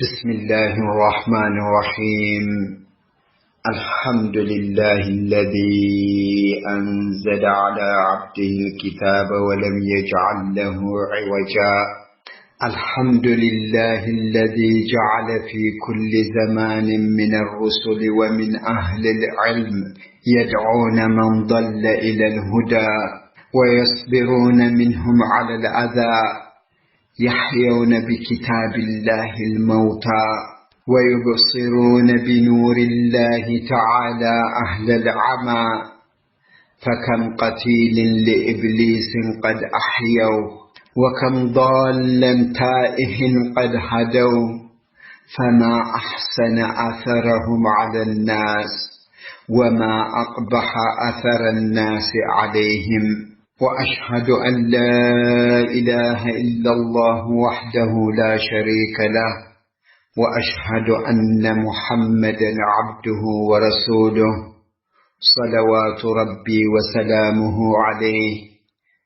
بسم الله الرحمن الرحيم. الحمد لله الذي أنزل على عبده الكتاب ولم يجعل له عوجا. الحمد لله الذي جعل في كل زمان من الرسل ومن أهل العلم يدعون من ضل إلى الهدى ويصبرون منهم على الأذى، يحيون بكتاب الله الموتى ويبصرون بنور الله تعالى أهل العمى. فكم قتيل لإبليس قد أحيوا، وكم ضال تائه قد هدوا، فما أحسن أثرهم على الناس وما أقبح أثر الناس عليهم. وأشهد أن لا إله إلا الله وحده لا شريك له، وأشهد أن محمدًا عبده ورسوله، صلوات ربي وسلامه عليه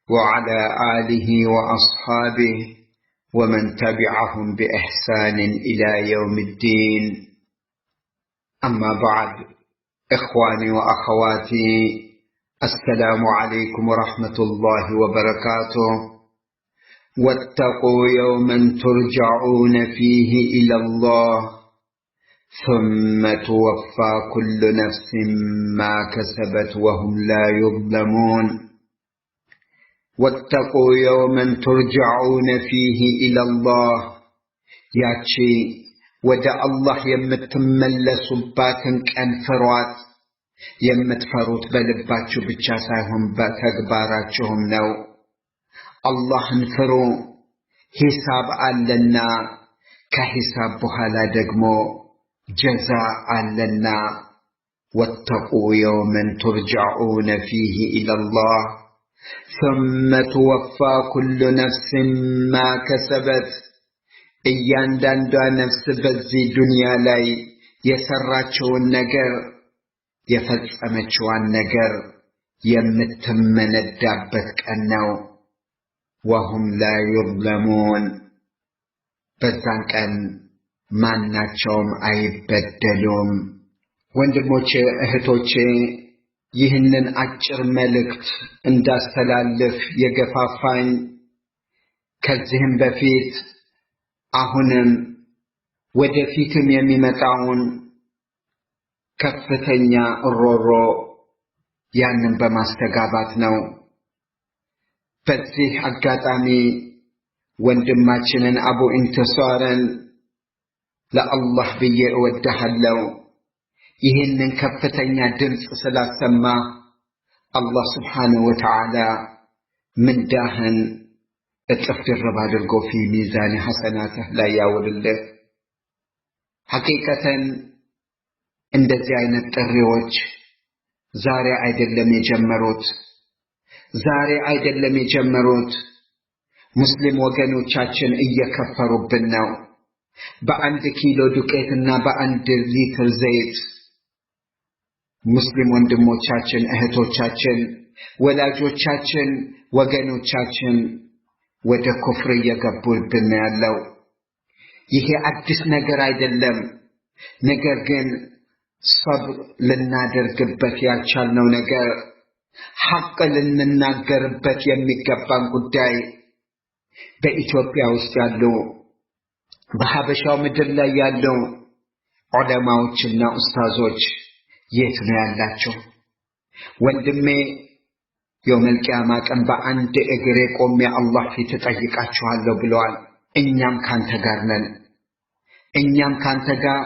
وعلى آله وأصحابه ومن تبعهم بإحسان إلى يوم الدين. أما بعد، إخواني وأخواتي، السلام عليكم ورحمة الله وبركاته. واتقوا يوما ترجعون فيه إلى الله ثم توفى كل نفس ما كسبت وهم لا يظلمون. واتقوا يوما ترجعون فيه إلى الله، ياتشي ودع الله يمتملسباتن كان فروات، የምትፈሩት በልባችሁ ብቻ ሳይሆን በተግባራችሁም ነው። አላህን ፍሩ፣ ሂሳብ አለና፣ ከሂሳብ በኋላ ደግሞ ጀዛ አለና። ወተቁ የውመን ቱርጀዑነ ፊህ ኢለላህ ثم توفى كل نفس ما كسبت። እያንዳንዷ ነፍስ በዚህ ዱንያ ላይ የሰራችውን ነገር የፈጸመችዋን ነገር የምትመነዳበት ቀን ነው። ወሁም ላ ዩዝለሙን፣ በዛን ቀን ማናቸውም አይበደሉም። ወንድሞቼ እህቶቼ፣ ይህንን አጭር መልእክት እንዳስተላልፍ የገፋፋኝ ከዚህም በፊት አሁንም ወደፊትም የሚመጣውን ከፍተኛ ሮሮ ያንን በማስተጋባት ነው። በዚህ አጋጣሚ ወንድማችንን አቡ ኢንቲሳርን ለአላህ ብዬ እወድሃለሁ። ይህንን ከፍተኛ ድምፅ ስላሰማ አላህ ስብሓንሁ ወተዓላ ምንዳህን እጥፍ ድርብ አድርጎ ፊ ሚዛን ሐሰናትህ ላይ ያውልልህ። ሐቂቀተን እንደዚህ አይነት ጥሪዎች ዛሬ አይደለም የጀመሩት። ሙስሊም ወገኖቻችን እየከፈሩብን ነው። በአንድ ኪሎ ዱቄትና በአንድ ሊትር ዘይት ሙስሊም ወንድሞቻችን፣ እህቶቻችን፣ ወላጆቻችን፣ ወገኖቻችን ወደ ኩፍር እየገቡብን ያለው። ይሄ አዲስ ነገር አይደለም። ነገር ግን ሰብር ልናደርግበት ያልቻልነው ነገር፣ ሐቅ ልንናገርበት የሚገባን ጉዳይ በኢትዮጵያ ውስጥ ያሉ በሐበሻው ምድር ላይ ያሉ ዑለማዎችና ኡስታዞች የት ነው ያላቸው? ወንድሜ የውመል ቂያማ ቀን በአንድ እግሬ ቆሜ አላህ ፊት እጠይቃችኋለሁ ብለዋል። እኛም ካንተ ጋር ነን። እኛም ካንተ ጋር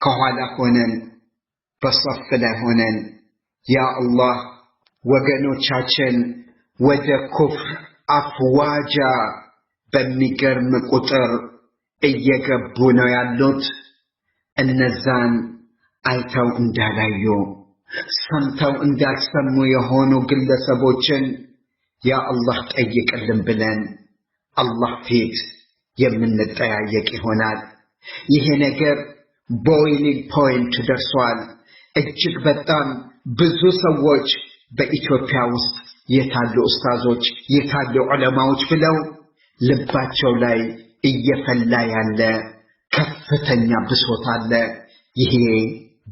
ከኋላ ሆነን በሰፍ ላይ ሆነን ያ አላህ ወገኖቻችን ወደ ኩፍር አፍዋጃ በሚገርም ቁጥር እየገቡ ነው ያሉት። እነዛን አይተው እንዳላዩ ሰምተው እንዳልሰሙ የሆኑ ግለሰቦችን ያ አላህ ጠይቅልን ብለን አላህ ፊት የምንጠያየቅ ይሆናል። ይሄ ነገር ቦይሊንግ ፖይንት ደርሷል። እጅግ በጣም ብዙ ሰዎች በኢትዮጵያ ውስጥ የታሉ ኡስታዞች፣ የታሉ ዑለማዎች ብለው ልባቸው ላይ እየፈላ ያለ ከፍተኛ ብሶት አለ። ይሄ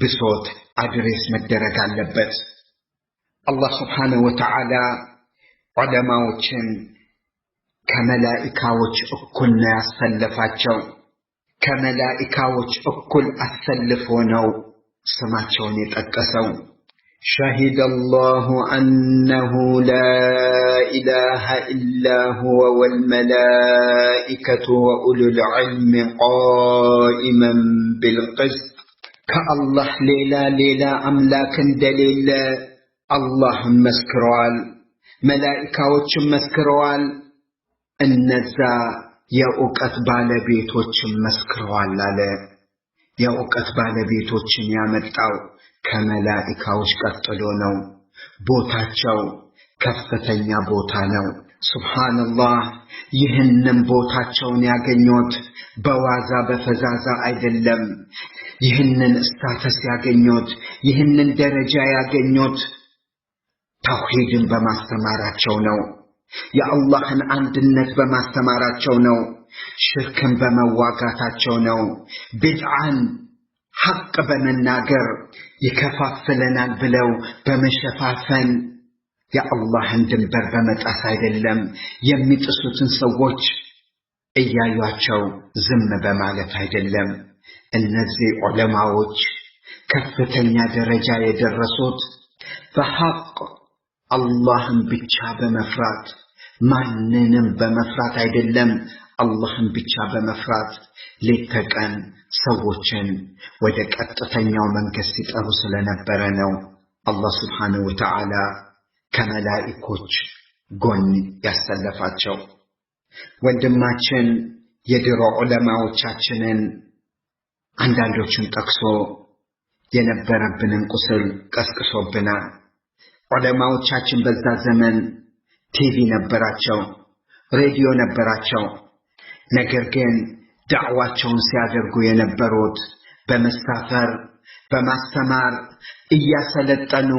ብሶት አድሬስ መደረግ አለበት። አላህ Subhanahu Wa Ta'ala ዑለማዎችን ከመላእክቶች እኩል ነው ያሰለፋቸው። ከመላእክቶች እኩል አሰልፎ ነው ስማቸውን የጠቀሰው። شهد الله أنه لا إله إلا هو والملائكة وأولو العلم قائما بالقسط كالله ليلا أملاك دليل الله مسكروال ملائكة مسكروال النزا يأوقت بالبيتوش مسكروال لاله يأوقت بالبيتوش يامتاو ከመላእክቶች ቀጥሎ ነው። ቦታቸው ከፍተኛ ቦታ ነው። ሱብሃንአላህ ይህንን ቦታቸውን ያገኙት በዋዛ በፈዛዛ አይደለም። ይህንን ስታተስ ያገኙት ይህንን ደረጃ ያገኙት ተውሂድን በማስተማራቸው ነው። የአላህን አንድነት በማስተማራቸው ነው። ሽርክን በመዋጋታቸው ነው። ቢድዓን ሐቅ በመናገር ይከፋፍለናል ብለው በመሸፋፈን የአላህን ድንበር በመጣስ አይደለም። የሚጥሱትን ሰዎች እያዩአቸው ዝም በማለት አይደለም። እነዚህ ዑለማዎች ከፍተኛ ደረጃ የደረሱት በሐቅ አላህን ብቻ በመፍራት ማንንም በመፍራት አይደለም። አላህን ብቻ በመፍራት ለተቀን ሰዎችን ወደ ቀጥተኛው መንገድ ሲጠሩ ስለነበረ ነው አላህ Subhanahu Wa Ta'ala ከመላእክቶች ጎን ያሰለፋቸው። ወንድማችን የድሮ ዑለማዎቻችንን አንዳንዶቹን ጠቅሶ የነበረብንን ቁስል ቀስቅሶብናል። ዑለማዎቻችን በዛ ዘመን ቲቪ ነበራቸው፣ ሬዲዮ ነበራቸው። ነገር ግን ዳዕዋቸውን ሲያደርጉ የነበሩት በመሳፈር በማስተማር እያሰለጠኑ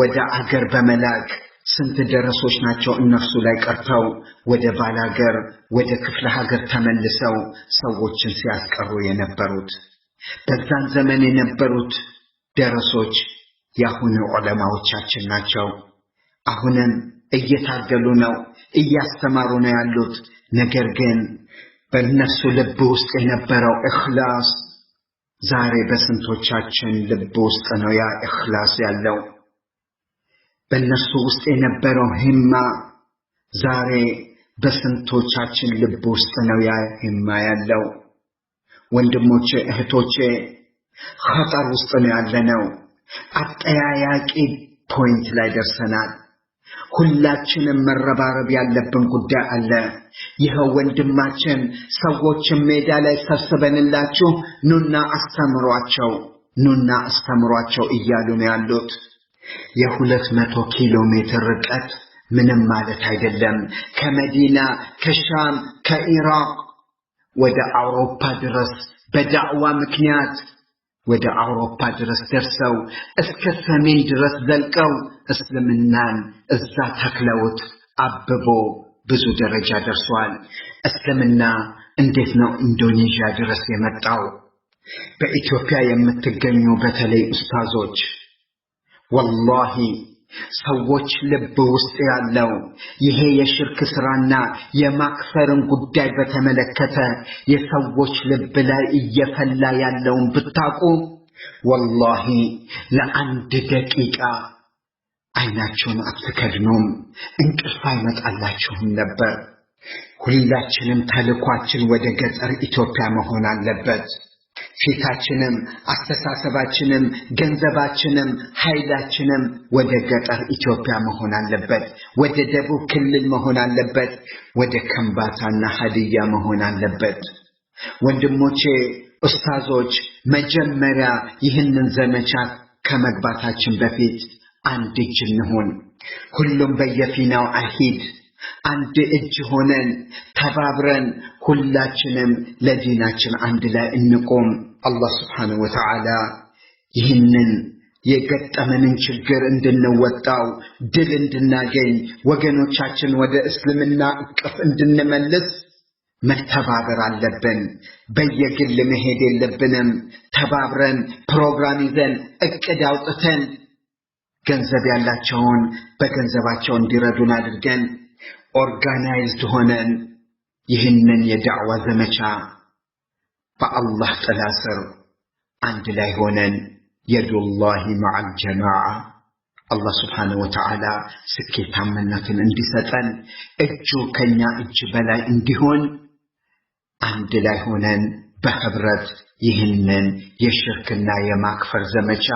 ወደ አገር በመላክ ስንት ደረሶች ናቸው እነሱ ላይ ቀርተው ወደ ባላገር ወደ ክፍለ ሀገር ተመልሰው ሰዎችን ሲያስቀሩ የነበሩት። በዛን ዘመን የነበሩት ደረሶች ያሁኑ ዑለማዎቻችን ናቸው። አሁንም እየታገሉ ነው፣ እያስተማሩ ነው ያሉት። ነገር ግን በእነሱ ልብ ውስጥ የነበረው ኢኽላስ ዛሬ በስንቶቻችን ልብ ውስጥ ነው ያ ኢኽላስ ያለው? በእነሱ ውስጥ የነበረው ሂማ ዛሬ በስንቶቻችን ልብ ውስጥ ነው ያ ሂማ ያለው? ወንድሞቼ እህቶቼ ኸጠር ውስጥ ነው ያለነው። አጠያያቂ ፖይንት ላይ ደርሰናል። ሁላችንም መረባረብ ያለብን ጉዳይ አለ። ይሄው ወንድማችን ሰዎችን ሜዳ ላይ ሰብስበንላችሁ ኑና አስተምሯቸው እያሉ ነው ያሉት። የ200 ኪሎ ሜትር ርቀት ምንም ማለት አይደለም። ከመዲና ከሻም ከኢራቅ ወደ አውሮፓ ድረስ በዳዕዋ ምክንያት ወደ አውሮፓ ድረስ ደርሰው እስከ ሰሜን ድረስ ዘልቀው እስልምናን እዛ ተክለውት አብቦ ብዙ ደረጃ ደርሷል። እስልምና እንዴት ነው ኢንዶኔዥያ ድረስ የመጣው? በኢትዮጵያ የምትገኙ በተለይ ኡስታዞች ወላሂ ሰዎች ልብ ውስጥ ያለው ይሄ የሽርክ ስራና የማክፈርን ጉዳይ በተመለከተ የሰዎች ልብ ላይ እየፈላ ያለውን ብታቁ ወላሂ ለአንድ ደቂቃ አይናችሁን አትከድኑም፣ እንቅልፍ አይመጣላችሁም ነበር። ሁላችንም ተልኳችን ወደ ገጠር ኢትዮጵያ መሆን አለበት። ፊታችንም አስተሳሰባችንም ገንዘባችንም ኃይላችንም ወደ ገጠር ኢትዮጵያ መሆን አለበት። ወደ ደቡብ ክልል መሆን አለበት። ወደ ከምባታና ሀዲያ መሆን አለበት። ወንድሞቼ ኡስታዞች መጀመሪያ ይህንን ዘመቻ ከመግባታችን በፊት አንድ እጅ እንሁን። ሁሉም በየፊናው አይሂድ። አንድ እጅ ሆነን ተባብረን ሁላችንም ለዲናችን አንድ ላይ እንቆም። አላህ Subhanahu Wa Ta'ala ይህንን የገጠመንን ችግር እንድንወጣው ድል እንድናገኝ ወገኖቻችን ወደ እስልምና እቅፍ እንድንመልስ መተባበር አለብን። በየግል መሄድ የለብንም። ተባብረን ፕሮግራም ይዘን እቅድ አውጥተን ገንዘብ ያላቸውን በገንዘባቸው እንዲረዱን አድርገን ኦርጋናይዝድ ሆነን ይህንን የዳዕዋ ዘመቻ በአላህ ጥላ ስር አንድ ላይ ሆነን የዱላሂ መዐል ጀማዓ አላህ ስብሓነሁ ወተዓላ ስኬታማነትን እንዲሰጠን እጁ ከኛ እጅ በላይ እንዲሆን አንድ ላይ ሆነን በህብረት ይህንን የሽርክና የማክፈር ዘመቻ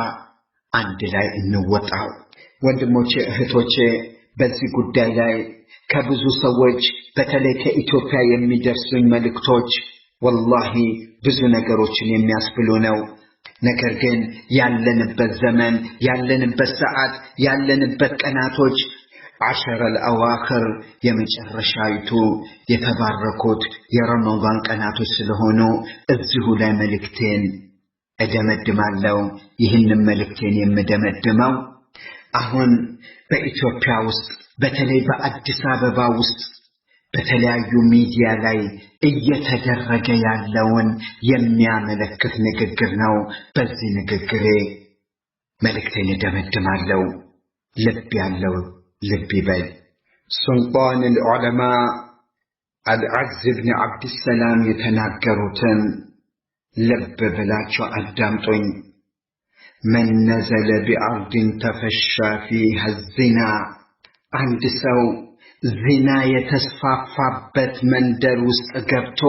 አንድ ላይ እንወጣው። ወንድሞቼ እህቶቼ፣ በዚህ ጉዳይ ላይ ከብዙ ሰዎች በተለይ ከኢትዮጵያ የሚደርሱኝ መልእክቶች ወላሂ ብዙ ነገሮችን የሚያስብሉ ነው። ነገር ግን ያለንበት ዘመን፣ ያለንበት ሰዓት፣ ያለንበት ቀናቶች አሸረል አዋኽር የመጨረሻይቱ የተባረኩት የረመዳን ቀናቶች ስለሆኑ እዚሁ ላይ መልእክቴን እደመድማለሁ። ይህንን መልእክቴን የምደመድመው አሁን በኢትዮጵያ ውስጥ በተለይ በአዲስ አበባ ውስጥ በተለያዩ ሚዲያ ላይ እየተደረገ ያለውን የሚያመለክት ንግግር ነው። በዚህ ንግግሬ መልእክቴን እደመድማለሁ። ልብ ያለው ልብ ይበል። ሱልጣን الዑለማ አልዐዝ ብን ዓብድሰላም የተናገሩትን ልብ ብላችሁ አዳምጡኝ። መን ነዘለ ቢአርድን ተፈሻ ፊሃ ዚና፣ አንድ ሰው ዚና የተስፋፋበት መንደር ውስጥ ገብቶ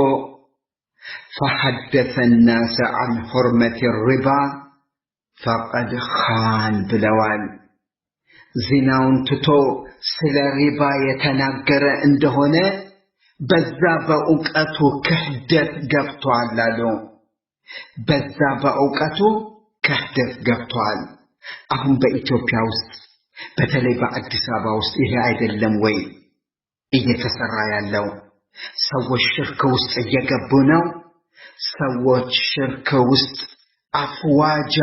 ፈሐደሰ ናሰ ዐን ሑርመት ሪባ ፈቀድ ኻን ብለዋል። ዚናውን ትቶ ስለ ሪባ የተናገረ እንደሆነ በዛ በእውቀቱ ክህደት ገብቷል አሉ። በዛ በእውቀቱ ክህደት ገብቷል። አሁን በኢትዮጵያ ውስጥ በተለይ በአዲስ አበባ ውስጥ ይሄ አይደለም ወይ እየተሰራ ያለው? ሰዎች ሽርክ ውስጥ እየገቡ ነው። ሰዎች ሽርክ ውስጥ አፍዋጃ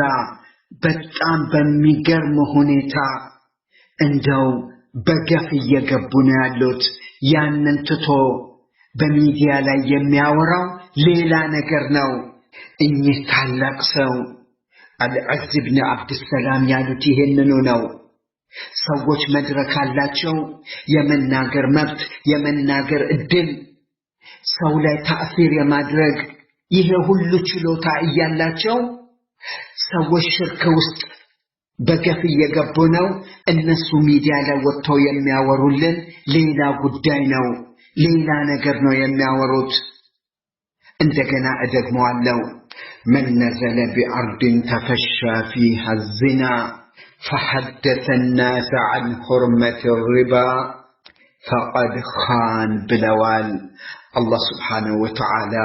በጣም በሚገርም ሁኔታ እንደው በገፍ እየገቡ ነው ያሉት። ያንን ትቶ በሚዲያ ላይ የሚያወራው ሌላ ነገር ነው። እኚህ ታላቅ ሰው አልዐዝ ብን ዓብድሰላም ያሉት ይሄንኑ ነው። ሰዎች መድረክ አላቸው፣ የመናገር መብት፣ የመናገር እድል፣ ሰው ላይ ተአሲር የማድረግ ይሄ ሁሉ ችሎታ እያላቸው ሰዎች ሽርክ ውስጥ በገፍ እየገቡ ነው። እነሱ ሚዲያ ላይ ወጥተው የሚያወሩልን ሌላ ጉዳይ ነው፣ ሌላ ነገር ነው የሚያወሩት። እንደገና እደግመዋለሁ። መን ነዘለ ቢዐርድን ተፈሻ ፊሃ ዚና ፈሐደሰ ናሰ ዐን ሑርመት ሪባ ፈቀድ ኻን ብለዋል። አላህ ስብሓነሁ ወተዓላ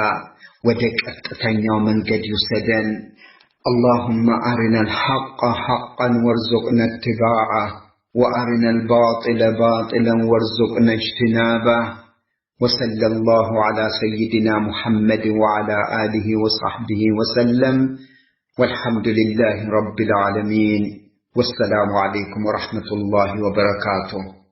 ወደ ቀጥተኛው መንገድ ይውሰደን። اللهم أرنا الحق حقا وارزقنا اتباعه وأرنا الباطل باطلا وارزقنا اجتنابه وصلى الله على سيدنا محمد وعلى آله وصحبه وسلم والحمد لله رب العالمين والسلام عليكم ورحمة الله وبركاته.